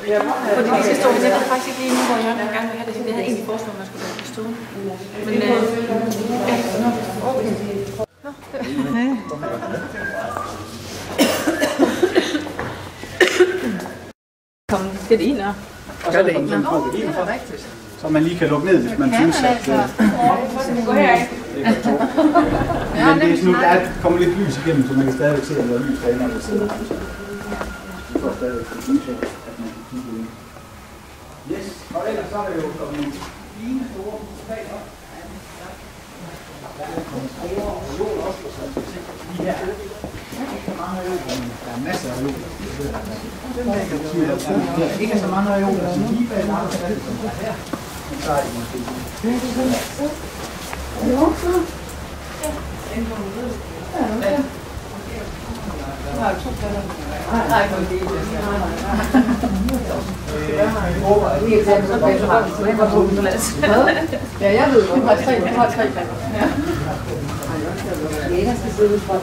Fordi de skal stå, jeg ved faktisk ikke lige nu, hvor jeg gerne vil have det. Jeg havde egentlig foreslået, at man skulle være stående. Men Kom lidt ind og gør det ind, så man lige kan lukke ned, hvis man synes, at det er men det er sådan, der kommer lidt lys igennem, så man kan stadigvæk se, at der er lys derinde, når der sidder. Det får stadigvæk et lys, at man kan kigge ind. Yes, og ellers så er det jo kommet nogle fine store resultater. Der er kommet store og jord også, og så lige her. Der er masser af jord. Ikke så mange af jord, som lige bag meget af det, som er her. Men så er det måske. Ja, jeg ved godt. Du har tre planer. Lena skal sidde for at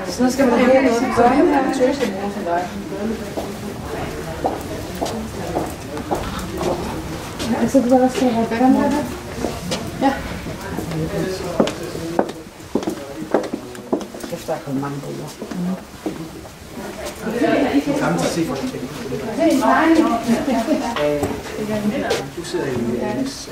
så skal man have noget børn her med tøsemor som dig. Så du også skal have børn her? Ja. Efter der kommer mange billeder. Sammen til at se for det. Du sidder i Annes.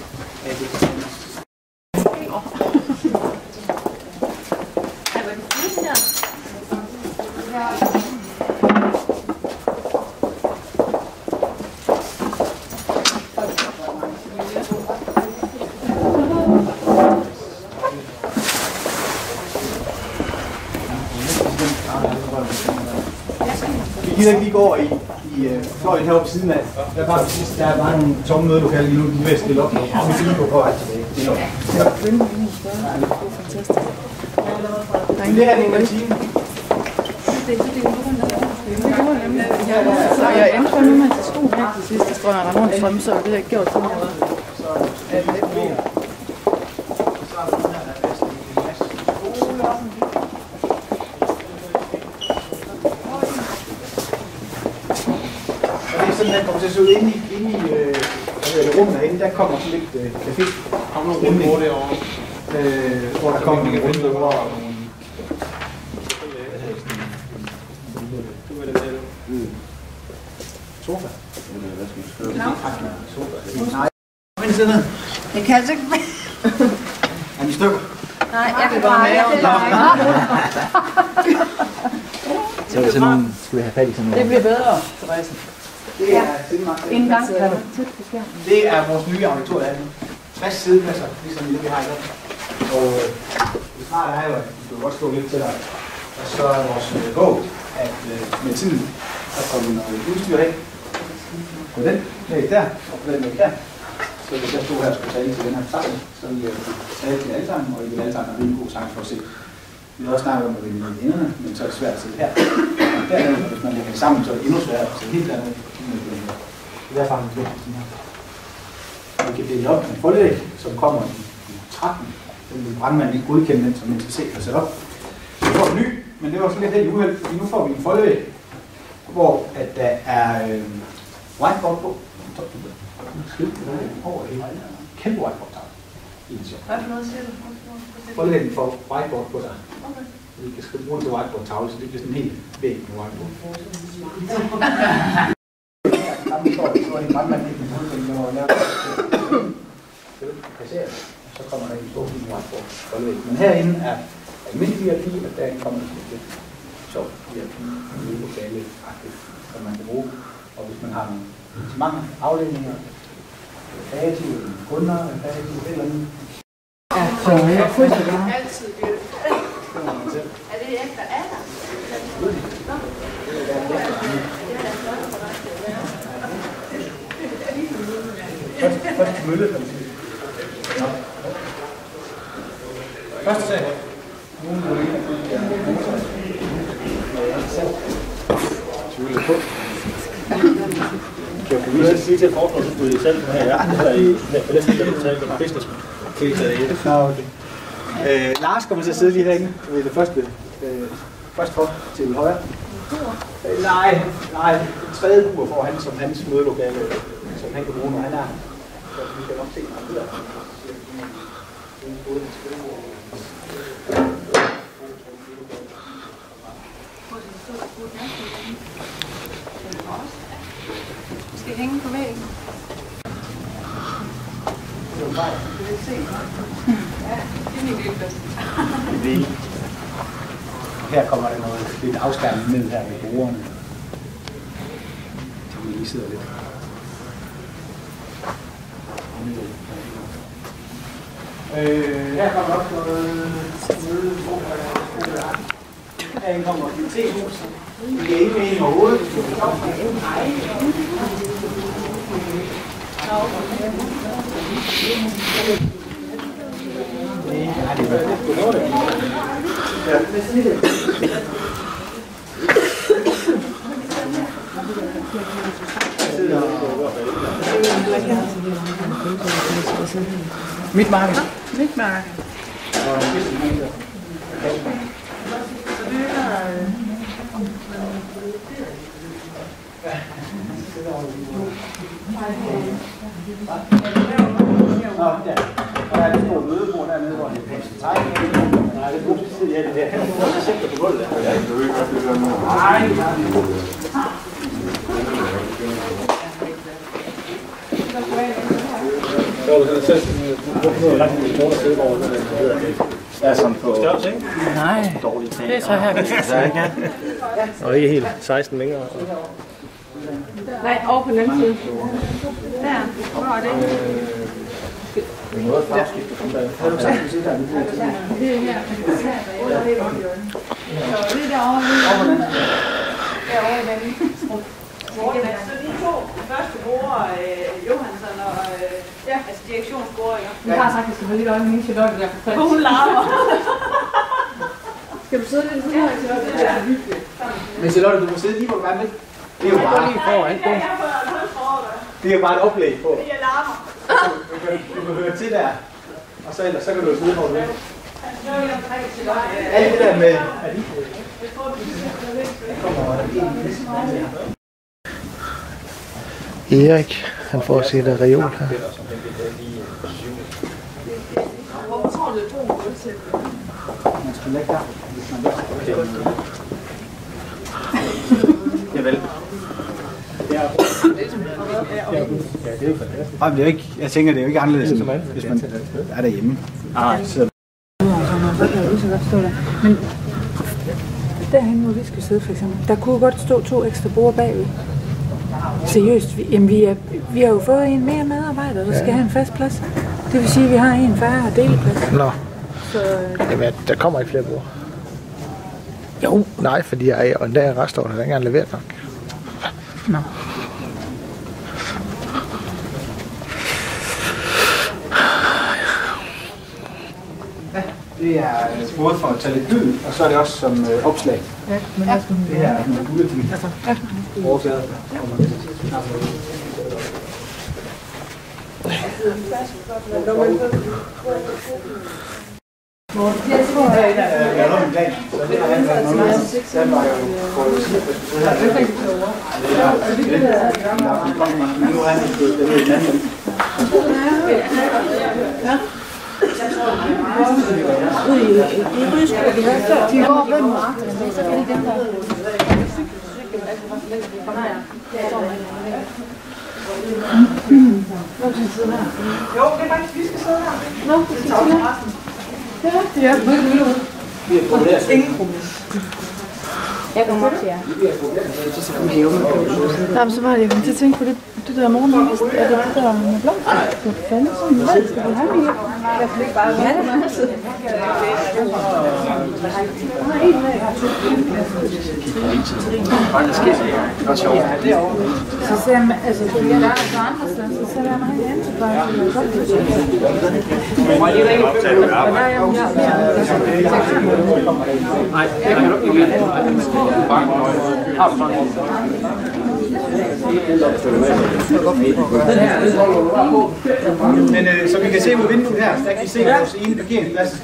Vi gider ikke lige gå over i fløjen heroppe siden af. Der er bare nogle tomme mødelokaler lige nu, du vil stille op. Og vi kan lige gå på vej tilbage. Det er en kantine. Jeg ændrer nu, man til stol her til sidst. Der står der rundt fremme, så det har jeg ikke gjort til noget. Den kommer til at se ud inde i rummet herinde, der kommer sådan lidt café. Kommer nogle rundbord derovre. Hvor der kommer nogle rundbord og nogle... Sofa? Nej. Vend sidde ned. Jeg kan altså ikke... Er I stykker? Nej, jeg vil bare med. Så er det sådan nogle... Skal vi have fat i sådan nogle? Det bliver bedre, Therese. Det er en gang kan du. Det er vores nye auditorium. 60 sidepladser, ligesom det vi har i dag. Og det smarte er jo, at du kan godt stå lidt til dig. Og så er vores håb, at med tiden, så får vi noget udstyr af. På den væg der, og på den væg der. Så hvis jeg stod her og skulle tale til den her forsamling, så vil jeg tale til alle sammen, og I vil alle sammen have en god chance for at se. Vi har også snakket om at vinde med enderne, men så er det svært at sidde her. Og dernede, hvis man lægger det sammen, så er det endnu sværere at sidde helt dernede. Det er derfor, det er sådan her. Vi kan dele op med en forlæg, som kommer i 13. Den vil brandmanden ikke godkende den, som NTC har sat op. Vi får en ny, men det var sådan lidt helt uheld, fordi nu får vi en forlæg, hvor at der er whiteboard på. Over det hele. Kæmpe whiteboard-tavle. Hvad for noget siger du? Forlæggen får whiteboard på sig. Okay. Vi kan skrive rundt til whiteboard-tavle, så det bliver sådan en helt væg med whiteboard. Så var det brandmanden ikke med hovedkænden, der var lavet placeret, så kommer der en stor fin whiteboard forlæg. Men herinde er almindelig VIP, og derinde kommer der sådan lidt sjovt VIP, lokale-agtigt, som man kan bruge. Og hvis man har nogle mange afledninger, kreative kunder, kreative et eller andet. Ja, så jeg føler det bare. Altid er det efter alder? Først mølle, kan man sige. Første sag. Nogle møller. Tvivler på. vil lige til at foreslå, at du selv her. Eller i næsten den tale om business. Lars kommer til at sidde lige herinde ved det første for til højre. Nej, den tredje bur får han som hans mødelokale, som han kan bruge, når han er. Så vi kan nok se ham videre. Skal hænge på væggen? Ja, det er min lilleplads. Her kommer der noget lidt afskærmning ned her ved bordene. Så vi lige sidder lidt. Her kommer også noget mødebord. Herinde kommer bibliotekshuset. Vi er inde med en overhovedet. Mit marked. Mit marked. Og der er et stort mødebord dernede, hvor det er pænt tegn. Nej, det er pludselig sidder jeg det der. Kan du få sig selv på gulvet der? Nej, Så er du sådan selv. Hvorfor er det langt i morgen at sidde over? Ja, sådan på Størrelse, ikke? Nej, det er så her, vi skal sidde. Og ikke helt 16 længere. Nej, over på den anden side. Der. Hvor er det? Har du sagt, at du sidder der? Det er her. Det er derovre. Derovre i vandet. Så de to første brugere, Johansson og altså direktionsbrugere, ikke? Vi har sagt, at selvfølgelig godt en Charlotte der på plads. Hun larmer. Skal du sidde lidt sådan her, Charlotte? Det er hyggeligt. Men Charlotte, du må sidde lige på vandet. Det er jo bare, det er jo bare et oplæg på. Jeg larmer. Du kan høre til der. Og så ellers, så kan du jo sidde, hvor du vil. Alt det der med... Erik, han får sit reol her. Hvorfor tror du, det er 2 målsæt? Man skal lægge der, hvis man Javel. Ja, det er jo fantastisk. Det er jo ikke, jeg tænker, det er jo ikke anderledes, hvis man er derhjemme. Så Men derhen, hvor vi skal sidde for eksempel, der kunne godt stå 2 ekstra borde bagved. Seriøst, vi har jo fået en mere medarbejder, der skal have en fast plads. Det vil sige, at vi har en færre deleplads. Nå, Så der kommer ikke flere bord. jo. Nej, fordi jeg er der er restår, der er ikke engang leveret nok. Nå. det er både for at tage lidt lyd, og så er det også som opslag. Ja, men hvad skal Det her er nogle bulletin. Overflader. Jeg har en plan, så det har han været noget. Den var jo på men nu er han ikke det ved en anden. de går ved marken, så kan de dem der. Jo, det er faktisk, vi skal sidde her. Nå, det skal sidde her. Ja, Ingen problem. Jeg kommer op til jer. nej, men så var det, jeg kom til at tænke på det der morgenmist. Er det det der med blomster? Hvad fanden sådan en valg? Skal du have mere? Jeg kan ikke bare være det, når jeg sidder. Så ser man, altså, det er der på andre steder, så ser jeg mig i ansvar. Nej, det er jo ikke. Har du sådan Men så vi kan se ud vinduet her, der kan I se vores ene parkeringsplads.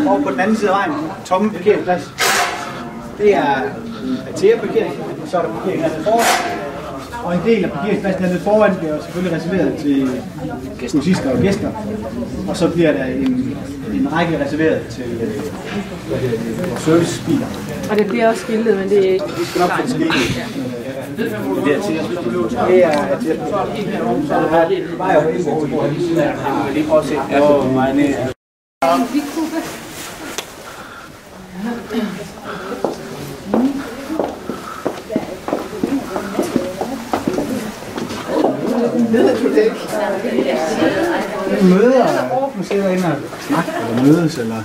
Og på den anden side af vejen, tomme parkeringsplads. Det er Atea-parkering, og så er der parkering hernede foran. Og en del af parkeringspladsen hernede foran bliver selvfølgelig reserveret til kursister og gæster. Og så bliver der en række reserveret til vores servicebiler. Og det bliver også skiltet, men det er ikke... Vi skal nok få skiltet. Det er Atea. Det er Atea. Så det her, det var jo på indbordet. Lige prøve at se, hvor meget ned er. Møder, nu sidder inde og snakker eller mødes, eller...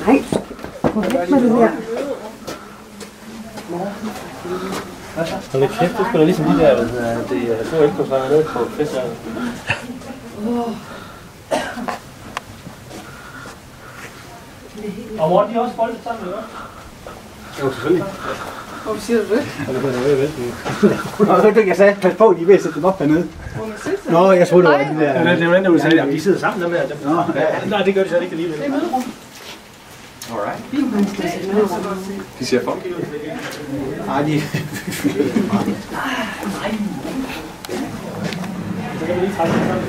Nej. Hvor væk med det der? Og det kæft, det skulle da ligesom de der, det er så indkomstvarer nede på festerne. Og Morten, de er også boldet sammen, eller hvad? Jo, selvfølgelig. Hvorfor siger du det? Nå, jeg sagde, pas på, de er ved at sætte dem op hernede. Nå, jeg troede, det var de der... Det var den, der ville sige, at de sidder sammen, dem der. Nej, det gør de så ikke alligevel. Det er møderum. Alright. De ser funky ud. Nej, de... Så kan vi lige trække det sammen.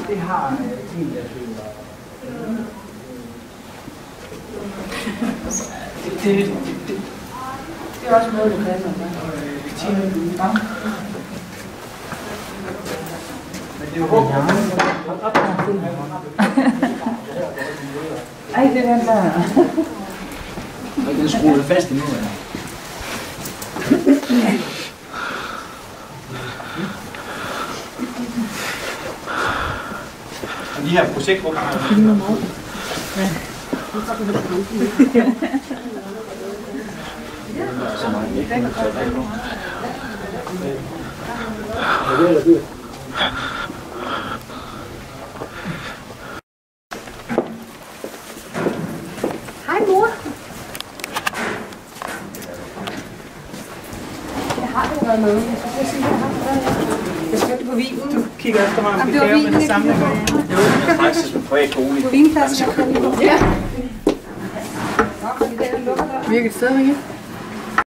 Det har en Det er også noget, du kan. Ej, det er den der. Den skruede fast endnu, eller? Og de her projektgrupper har jo... Hej mor. Jeg har det været noget. Jeg synes, jeg har det. Jeg skal på vinen. Du kigger efter mig, om Jamen, vi det var kan vinen, med det ikke? samme. Jo, det er faktisk en privat bolig. På vinpladsen. Ja. Virker det stadigvæk ikke?